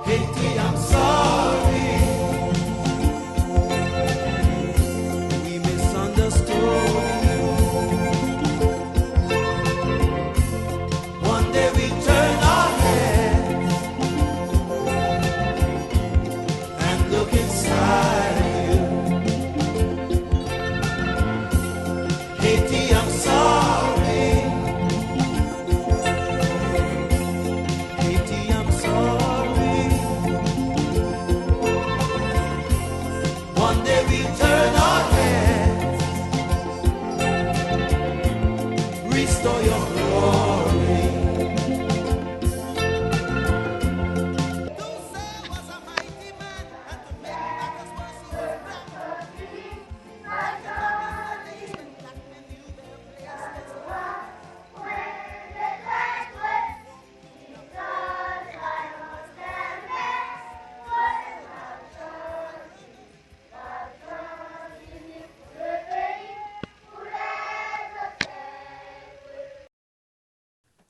Haiti, I'm sorry. We misunderstood you. One day we turn our heads and look inside you. Haiti, I'm sorry. Haiti, I'm sorry. One day we turn our heads, restore your glory. Was a mighty man, and to make matters worse, he was black.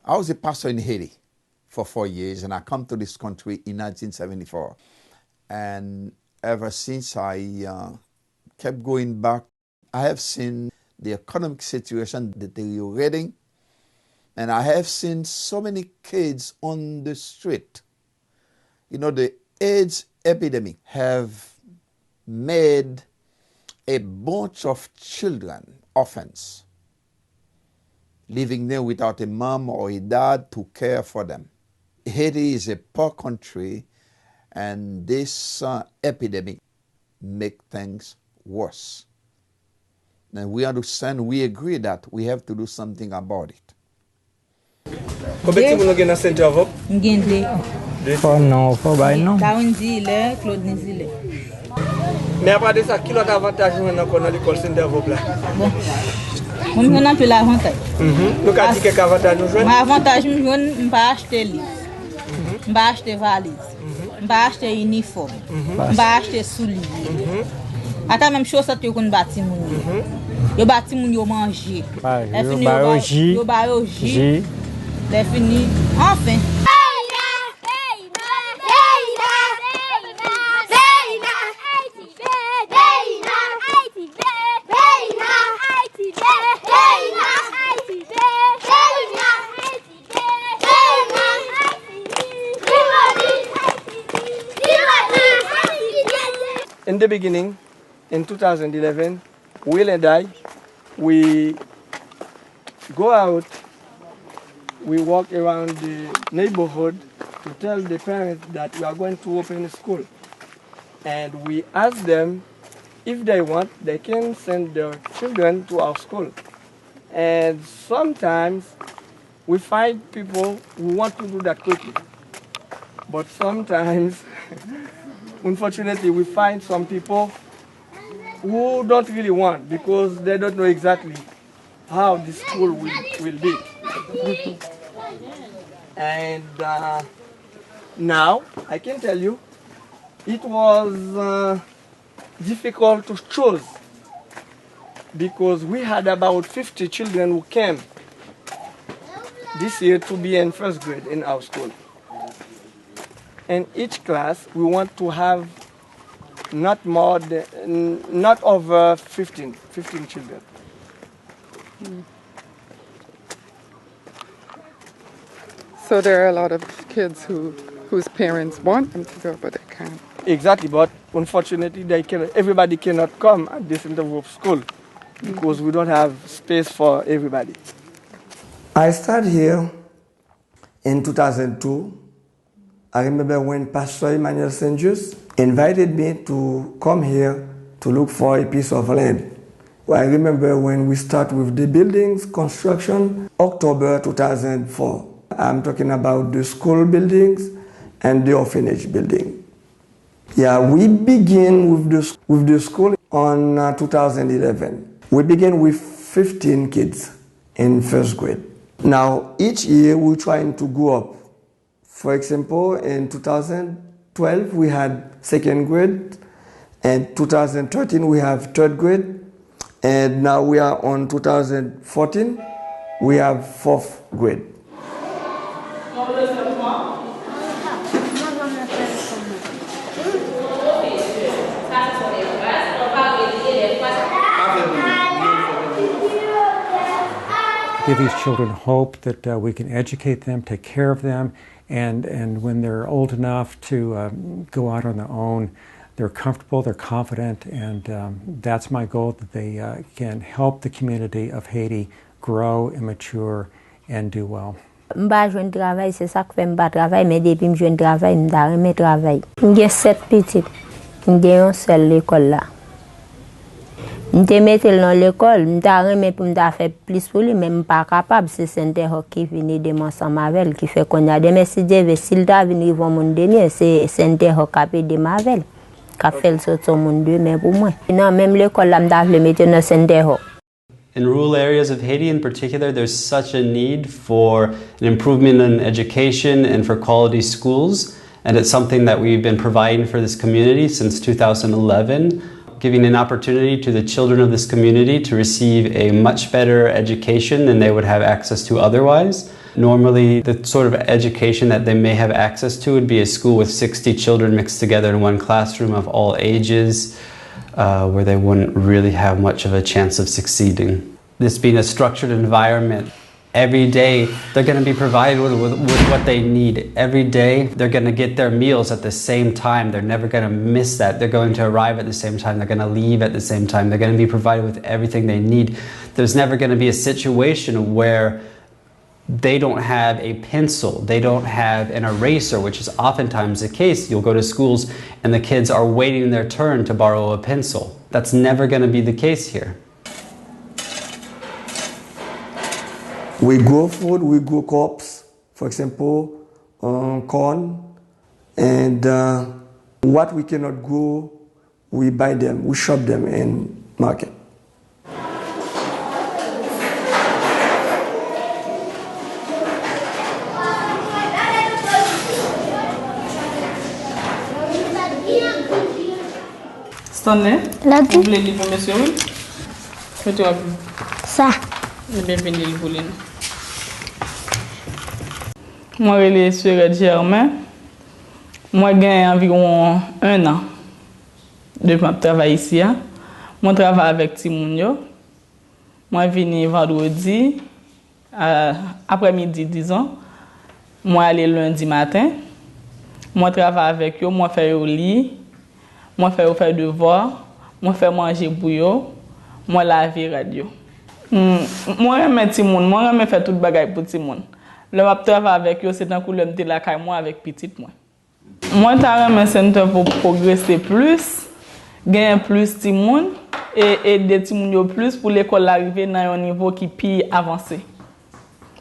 I was a pastor in Haiti for 4 years, and I come to this country in 1974. And ever since I kept going back, I have seen the economic situation deteriorating, and I have seen so many kids on the street. You know, the AIDS epidemic have made a bunch of children orphans, living there without a mom or a dad to care for them. Haiti is a poor country, and this epidemic make things worse. And we understand, we agree that we have to do something about it. Combien de gens ont Center of Hope? For no, for by no. Mais à part de ça, quel autre avantage nous avons dans l'école Center of Hope là? Bon. Nous avons plus l'avantage. Nous avons dit quel avantage nous jouons? L'avantage, nous ne pas acheter livre, ne pas acheter valise, ne pas acheter uniforme, ne pas acheter souliers. Attends, même chose, ça tu qu'on bâti moun. Yo bâti moun yo manger. Yo ba yo jus. Les fini. Enfin. In the beginning, in 2011, Will and I, we go out, we walk around the neighborhood to tell the parents that we are going to open a school. And we ask them if they want, they can send their children to our school. And sometimes we find people who want to do that quickly. But sometimes, unfortunately, we find some people who don't really want because they don't know exactly how the school will be. And now, I can tell you, it was difficult to choose because we had about 50 children who came this year to be in first grade in our school. In each class, we want to have not over 15 children. So there are a lot of kids whose parents want them to go, but they can't. Exactly, but unfortunately, everybody cannot come at this interval of school because we don't have space for everybody. I started here in 2002. I remember when Pastor Emmanuel St. Just invited me to come here to look for a piece of land. Well, I remember when we start with the buildings construction, October 2004. I'm talking about the school buildings and the orphanage building. Yeah, we begin with the school on 2011. We begin with 15 kids in first grade. Now, each year we're trying to go up. For example, in 2012 we had second grade, and 2013 we have third grade, and now we are on 2014, we have fourth grade. give these children hope that we can educate them, take care of them, and when they're old enough to go out on their own, they're comfortable, they're confident, and that's my goal, that they can help the community of Haiti grow and mature and do well. Mba jwen travail, c'est ça que fait mba travail, mais depuis me jwen travail, m'da reme travail. M'gen 7 petites, m'gen yon seul l'école là. M'te mette dans l'école, m'da reme pour m'da faire plus pour lui, mais m'pa capable, c'est Saint-Hoc qui vini de mon Mavel qui fait qu'on a des merci Dieu, s'il da vini vont mon dernier, c'est Saint-Hoc qui de Mavel, qui fait le tout mon deux mais pour moi. Non, même l'école là m'da le mettre dans Saint-Hoc. In rural areas of Haiti in particular, there's such a need for an improvement in education and for quality schools. And it's something that we've been providing for this community since 2011, giving an opportunity to the children of this community to receive a much better education than they would have access to otherwise. Normally, the sort of education that they may have access to would be a school with 60 children mixed together in one classroom of all ages, where they wouldn't really have much of a chance of succeeding. This being a structured environment, every day they're going to be provided with what they need. Every day they're going to get their meals at the same time. They're never going to miss that. They're going to arrive at the same time. They're going to leave at the same time. They're going to be provided with everything they need. There's never going to be a situation where they don't have a pencil, they don't have an eraser, which is oftentimes the case. You'll go to schools and the kids are waiting their turn to borrow a pencil. That's never going to be the case here. We grow food, we grow crops, for example, corn, and what we cannot grow, we buy them, we shop them in market. Stanley, vous voulez lire pour monsieur? Fais-toi Ça. Bienvenue pour lui. Moi, je suis Sœur Germain. Moi, j'ai environ 1 an depuis que je travaille ici. Je travaille avec Timounio. Moi, je viens vendredi, après-midi, disons. Moi, je vais lundi matin. Moi, je travaille avec eux. Moi, je fais au lit. Moi, je fais devoir. Moi, je fais manger pour eux. Moi, je lave radio. Moi, je suis Timoun. Moi, je fais tout le bagage pour Timoun. Le je travaille avec eux, c'est un coup de la caille moi avec petite moi. Moi, je suis centre pour progresser plus, gagner plus Timoun et aider Timoun plus pour l'école arriver dans un niveau qui est plus avancé.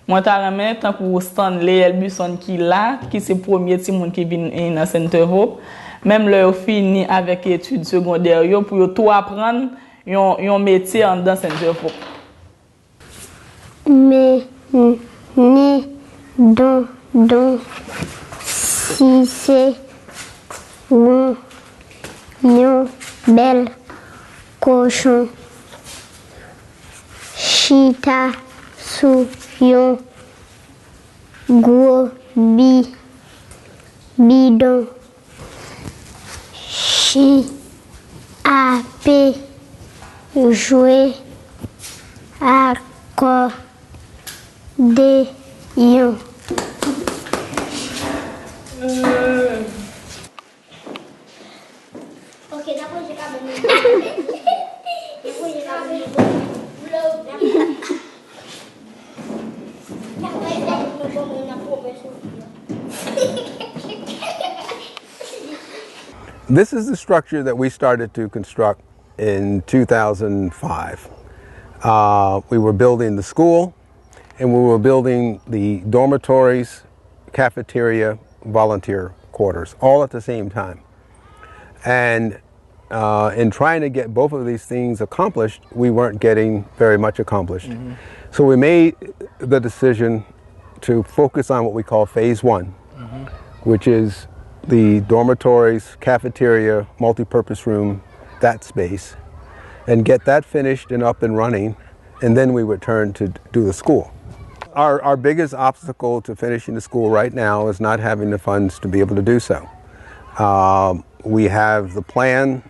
Moi, je suis tant pour Stanley Elbuson qui est là, qui est le premier Timoun qui vient dans le centre. Même le fini avec études secondaires pour tout apprendre un métier dans le centre. Mais, ni, don, si c'est bon, yon, bel, cochon, chita, sou, yon, gros, bidon, chi, apé, jouer, accord. De yon. Ok, d'abord j'ai This is the structure that we started to construct in 2005. We were building the school, and we were building the dormitories, cafeteria, volunteer quarters, all at the same time. And in trying to get both of these things accomplished, we weren't getting very much accomplished. Mm-hmm. So we made the decision to focus on what we call phase 1, mm-hmm. which is the dormitories, cafeteria, multi-purpose room, that space, and get that finished and up and running, and then we would turn to do the school. Our biggest obstacle to finishing the school right now is not having the funds to be able to do so. We have the plan.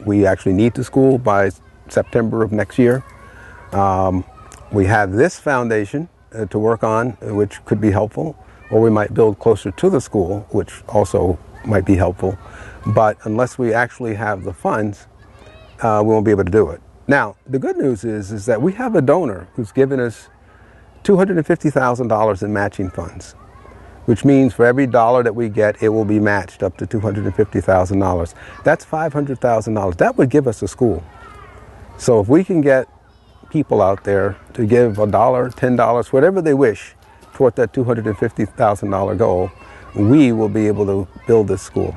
We actually need the school by September of next year. We have this foundation to work on, which could be helpful, or we might build closer to the school, which also might be helpful. But unless we actually have the funds, we won't be able to do it. Now, the good news is that we have a donor who's given us $250,000 in matching funds, which means for every dollar that we get, it will be matched up to $250,000. That's $500,000. That would give us a school. So if we can get people out there to give $1, $10, whatever they wish toward that $250,000 goal, we will be able to build this school.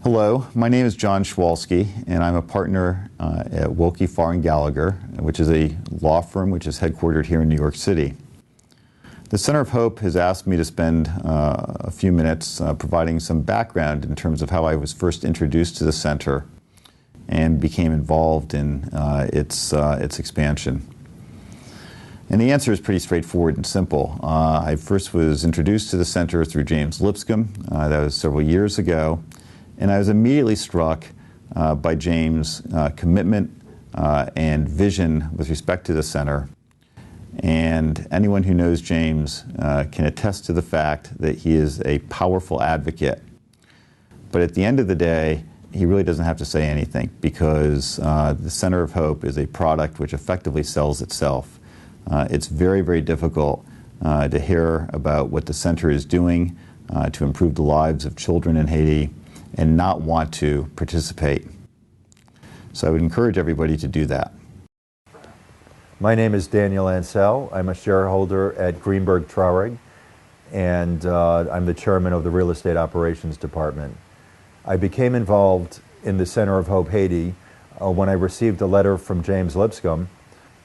Hello, my name is John Schwalski, and I'm a partner at Wilkie, Farr & Gallagher, which is a law firm which is headquartered here in New York City. The Center of Hope has asked me to spend a few minutes providing some background in terms of how I was first introduced to the center and became involved in its expansion. And the answer is pretty straightforward and simple. I first was introduced to the center through James Lipscomb. That was several years ago. And I was immediately struck by James' commitment and vision with respect to the center. And anyone who knows James can attest to the fact that he is a powerful advocate. But at the end of the day, he really doesn't have to say anything, because the Center of Hope is a product which effectively sells itself. It's very, very difficult to hear about what the center is doing to improve the lives of children in Haiti and not want to participate. So I would encourage everybody to do that. My name is Daniel Ansell. I'm a shareholder at Greenberg Traurig, and I'm the chairman of the Real Estate Operations Department. I became involved in the Center of Hope Haiti when I received a letter from James Lipscomb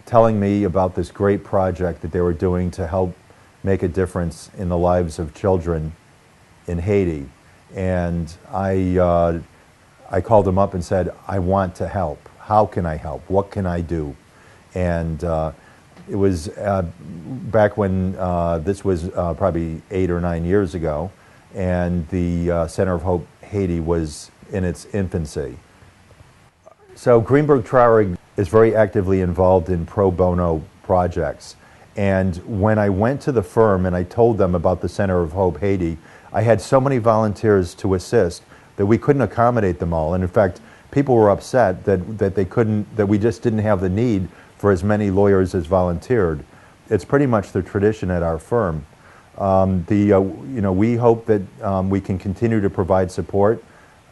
telling me about this great project that they were doing to help make a difference in the lives of children in Haiti. And I called him up and said, I want to help. How can I help? What can I do? And it was back when this was probably 8 or 9 years ago, and the Center of Hope Haiti was in its infancy. So Greenberg Traurig is very actively involved in pro bono projects. And when I went to the firm and I told them about the Center of Hope Haiti, I had so many volunteers to assist that we couldn't accommodate them all. And in fact, people were upset that we just didn't have the need for as many lawyers as volunteered. It's pretty much the tradition at our firm. We hope that we can continue to provide support,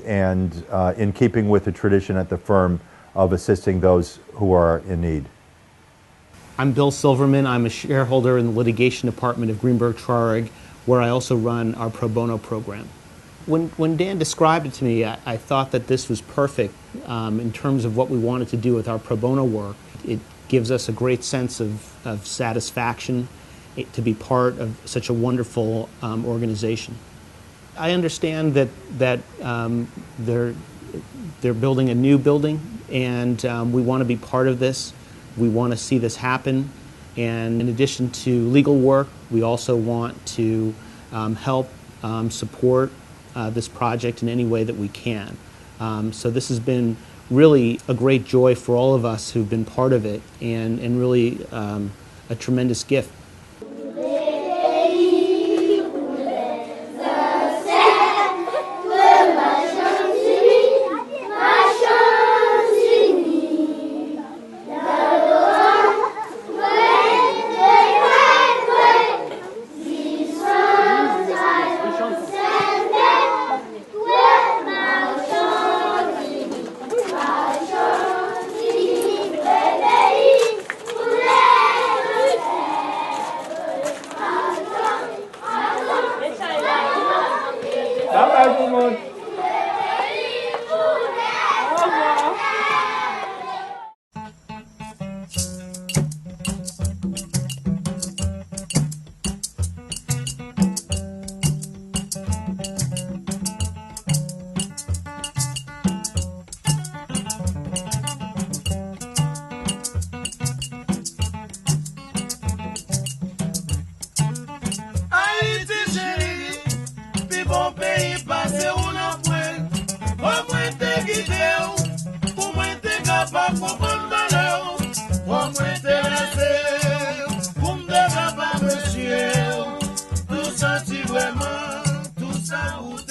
and in keeping with the tradition at the firm of assisting those who are in need. I'm Bill Silverman. I'm a shareholder in the litigation department of Greenberg Traurig, where I also run our pro bono program. When Dan described it to me, I thought that this was perfect in terms of what we wanted to do with our pro bono work. It gives us a great sense of satisfaction to be part of such a wonderful organization. I understand that they're building a new building, and we want to be part of this. We want to see this happen. And in addition to legal work, we also want to help support this project in any way that we can. So this has been really a great joy for all of us who've been part of it, and really a tremendous gift. One way vraiment tout ça ou